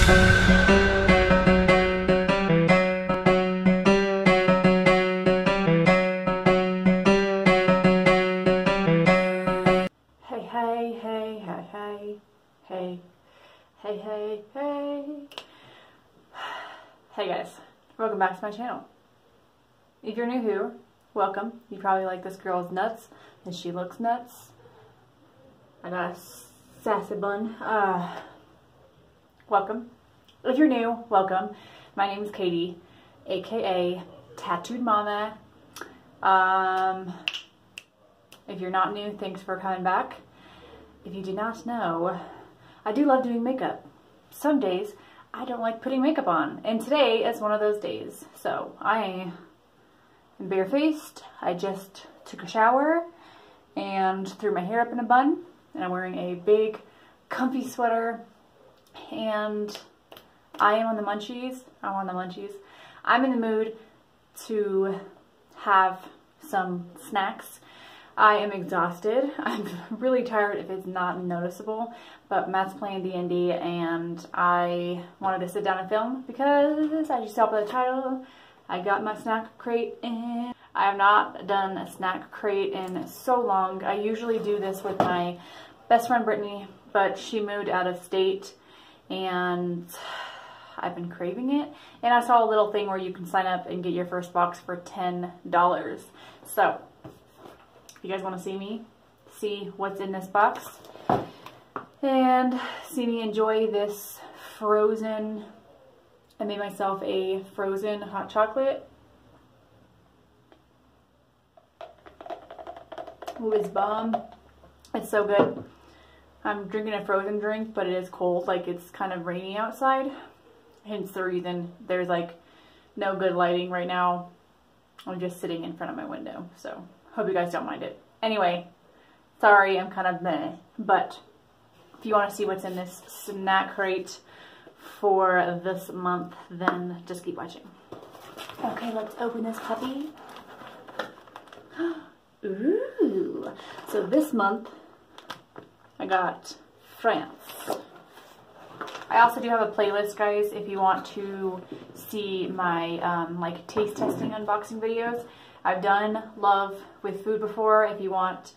Hey guys, welcome back to my channel. If you're new here, welcome. You probably like this girl's nuts, and she looks nuts. I got a sassy bun. Welcome. If you're new, welcome. My name is Katy, aka Tattooed Mama. If you're not new, thanks for coming back. If you did not know, I do love doing makeup. Some days I don't like putting makeup on, and today is one of those days. So I am barefaced. I just took a shower and threw my hair up in a bun, and I'm wearing a big comfy sweater, and I am on the munchies. I'm in the mood to have some snacks. I am exhausted. I'm really tired if it's not noticeable, but Matt's playing D&D and I wanted to sit down and film because, as you saw by the title, I got my snack crate in. I have not done a snack crate in so long. I usually do this with my best friend Brittney, but she moved out of state and I've been craving it. And I saw a little thing where you can sign up and get your first box for $10. So you guys want to see what's in this box and see me enjoy this frozen. I made myself a frozen hot chocolate. Ooh, it's bomb. It's so good. I'm drinking a frozen drink, but it is cold. Like, it's kind of rainy outside. Hence the reason there's like no good lighting right now. I'm just sitting in front of my window, so hope you guys don't mind it. Anyway, sorry, I'm kind of meh, but if you want to see what's in this snack crate for this month, then just keep watching. Okay, let's open this puppy. Ooh, so this month I got France. I also do have a playlist, guys, if you want to see my like taste testing unboxing videos. I've done love with food before. If you want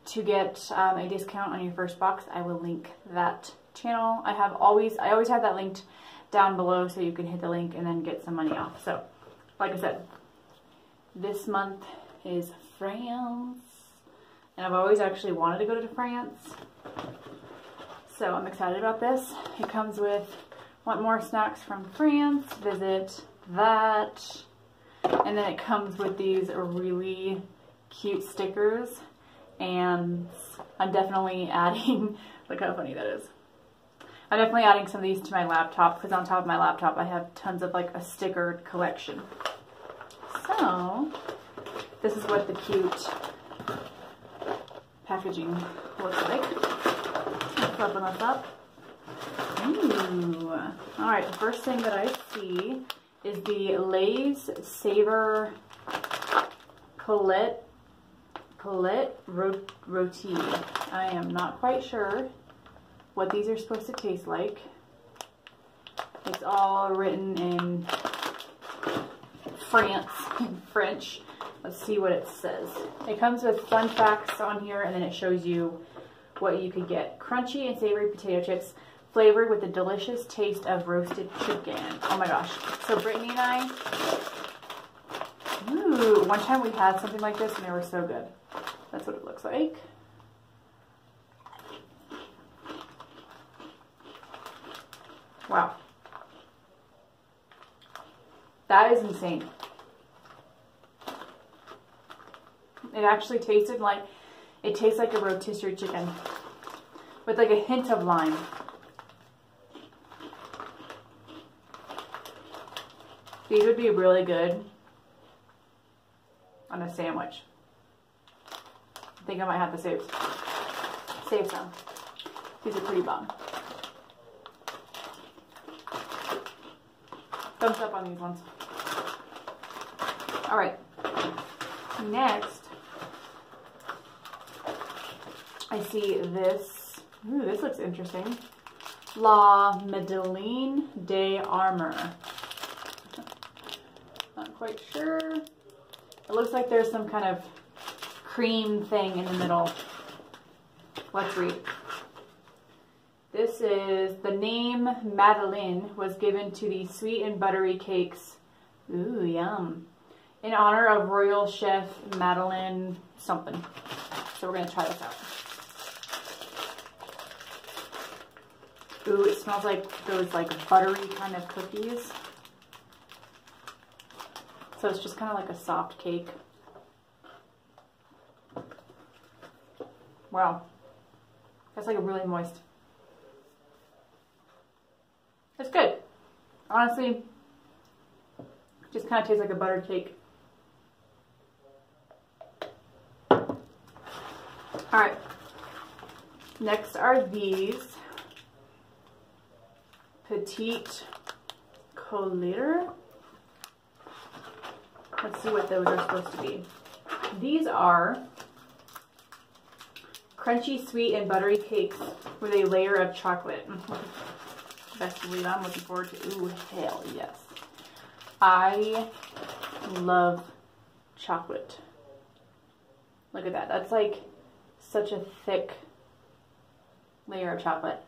to get a discount on your first box, I will link that channel. I always have that linked down below, so you can hit the link and then get some money off. So, like I said, this month is France, and I've always actually wanted to go to France. So I'm excited about this. It comes with want more snacks from France, visit that. And then it comes with these really cute stickers, and I'm definitely adding, look how funny that is. I'm definitely adding some of these to my laptop, because on top of my laptop I have tons of like a stickered collection. So this is what the cute packaging looks like. Let's open this up. Ooh. Alright, the first thing that I see is the Lay's Savor Colette Roti. I am not quite sure what these are supposed to taste like. It's all written in French. Let's see what it says. It comes with fun facts on here, and then it shows you what you could get. Crunchy and savory potato chips, flavored with the delicious taste of roasted chicken. Oh my gosh. So Brittney and I, one time we had something like this and they were so good. That's what it looks like. Wow. That is insane. It actually tasted like, it tastes like a rotisserie chicken with like a hint of lime. These would be really good on a sandwich. I think I might have to save some. These are pretty bomb. Thumbs up on these ones. Alright. Next, I see this. Ooh, this looks interesting. La Madeleine de Armor. Not quite sure. It looks like there's some kind of cream thing in the middle. Let's read. This is, the name Madeleine was given to these sweet and buttery cakes. Ooh, yum. In honor of royal chef Madeleine something. So we're going to try this out. Ooh, it smells like those like buttery kind of cookies. So it's just kind of like a soft cake. Wow. That's like a really moist. It's good. Honestly, just kind of tastes like a buttered cake. Alright. Next are these Petite Collier. Let's see what those are supposed to be. These are crunchy, sweet, and buttery cakes with a layer of chocolate. Best believe I'm looking forward to. Ooh, hell yes. I love chocolate. Look at that. That's like such a thick layer of chocolate.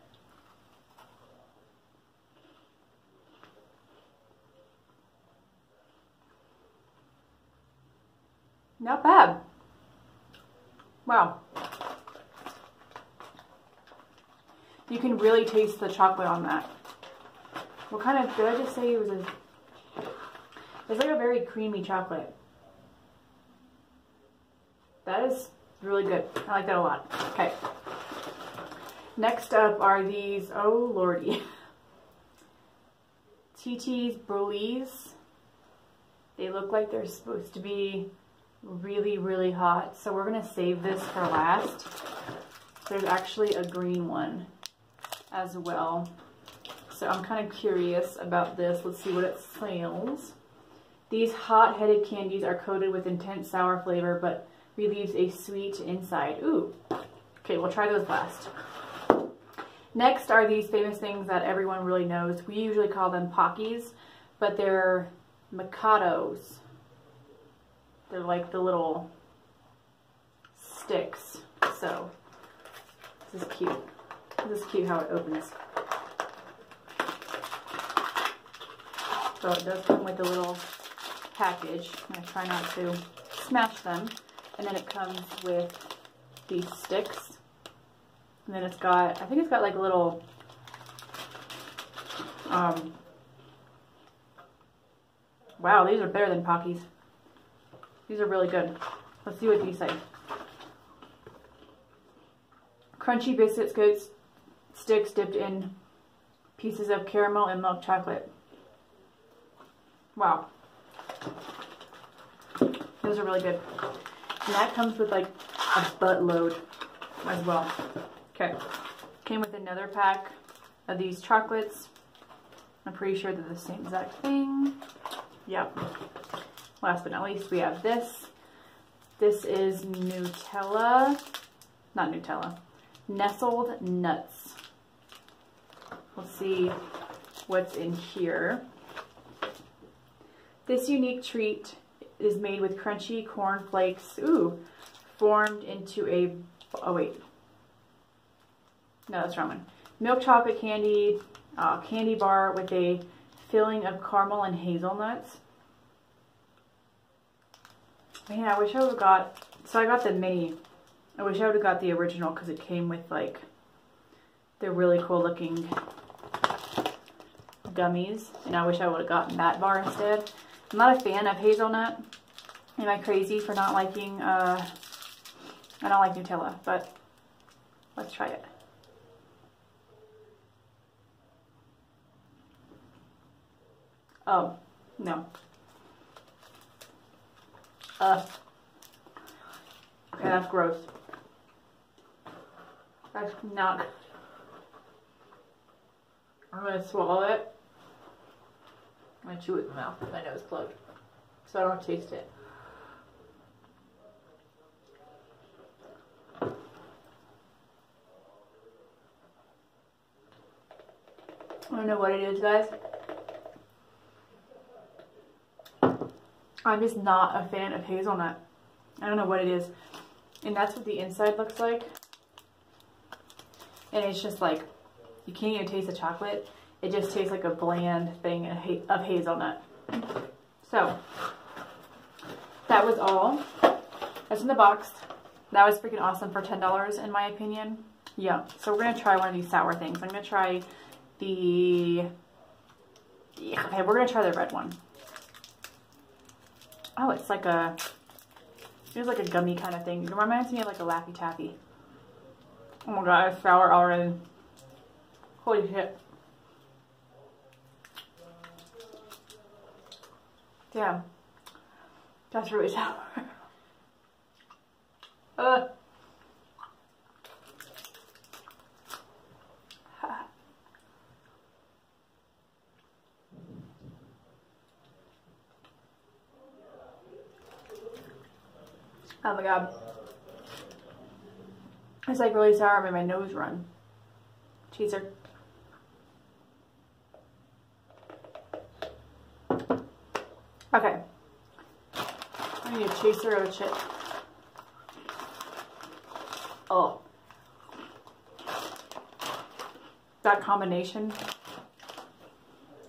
Not bad. Wow. You can really taste the chocolate on that. What kind of, did I just say it was it's like a very creamy chocolate. That is really good. I like that a lot. Okay. Next up are these, oh lordy. TT's Brolis. They look like they're supposed to be really, really hot. So we're going to save this for last. There's actually a green one as well. So I'm kind of curious about this. Let's see what it smells. These hot-headed candies are coated with intense sour flavor, but relieves a sweet inside. Ooh. Okay, we'll try those last. Next are these famous things that everyone really knows. We usually call them Pockies, but they're Mikados. They're like the little sticks. So, this is cute. This is cute how it opens. So it does come with a little package. I'm going to try not to smash them. And then it comes with these sticks. And then it's got, I think it's got like a little, wow, these are better than Pockies. These are really good. Let's see what these say. Crunchy biscuit sticks dipped in pieces of caramel and milk chocolate. Wow. Those are really good. And that comes with like a buttload as well. Okay. Came with another pack of these chocolates. I'm pretty sure they're the same exact thing. Yep. Last but not least, we have this. This is Nutella. Not Nutella. Nestled nuts. Let's see what's in here. This unique treat is made with crunchy corn flakes, ooh, formed into a, oh wait, no, that's the wrong one. Milk chocolate candy, candy bar with a filling of caramel and hazelnuts. Man, I wish I would have got, so I got the mini. I wish I would have got the original because it came with like the really cool looking gummies, and I wish I would have gotten that bar instead. I'm not a fan of hazelnut. Am I crazy for not liking, I don't like Nutella, but let's try it. Oh, no. Okay, that's gross. That's not good. I'm going to swallow it. I'm going to chew it in my mouth with my nose closed so I don't taste it. I don't know what it is, guys. I'm just not a fan of hazelnut. I don't know what it is. And that's what the inside looks like. And it's just like, you can't even taste the chocolate. It just tastes like a bland thing of hazelnut. So, that was all. That's in the box. That was freaking awesome for $10 in my opinion. Yeah, so we're going to try one of these sour things. I'm going to try the... Yeah, okay, we're going to try the red one. Oh, it's like a... It's like a gummy kind of thing. It reminds me of like a Laffy Taffy. Oh my god, it's sour already. Holy shit. Damn. That's really sour. Ugh. Oh my god. It's like really sour, made my nose run. Cheeser. Okay. I need a chaser of a chip. Oh. That combination.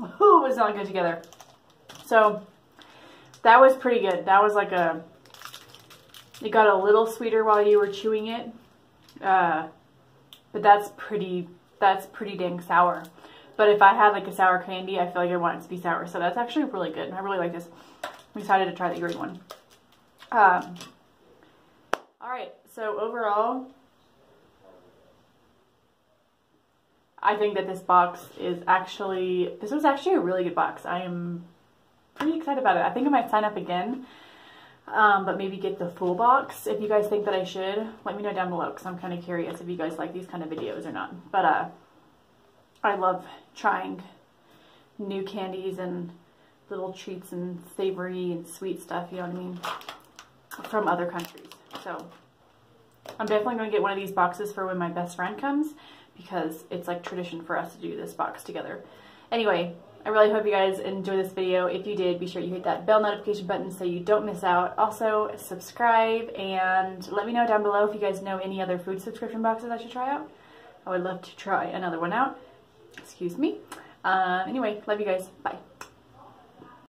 Ooh, was not good together. So, that was pretty good. That was like a... It got a little sweeter while you were chewing it. But that's pretty dang sour. But if I had like a sour candy, I feel like I want it to be sour. So that's actually really good. I really like this. I'm excited to try the green one. Alright, so overall, I think that this box is actually, this was actually a really good box. I am pretty excited about it. I think I might sign up again. But maybe get the full box. If you guys think that I should, let me know down below because I'm kind of curious if you guys like these kind of videos or not. But I love trying new candies and little treats and savory and sweet stuff, you know what I mean, from other countries. So I'm definitely going to get one of these boxes for when my best friend comes because it's like tradition for us to do this box together. Anyway, I really hope you guys enjoyed this video. If you did, be sure you hit that bell notification button so you don't miss out. Also, subscribe and let me know down below if you guys know any other food subscription boxes I should try out. I would love to try another one out. Excuse me. Anyway, love you guys. Bye.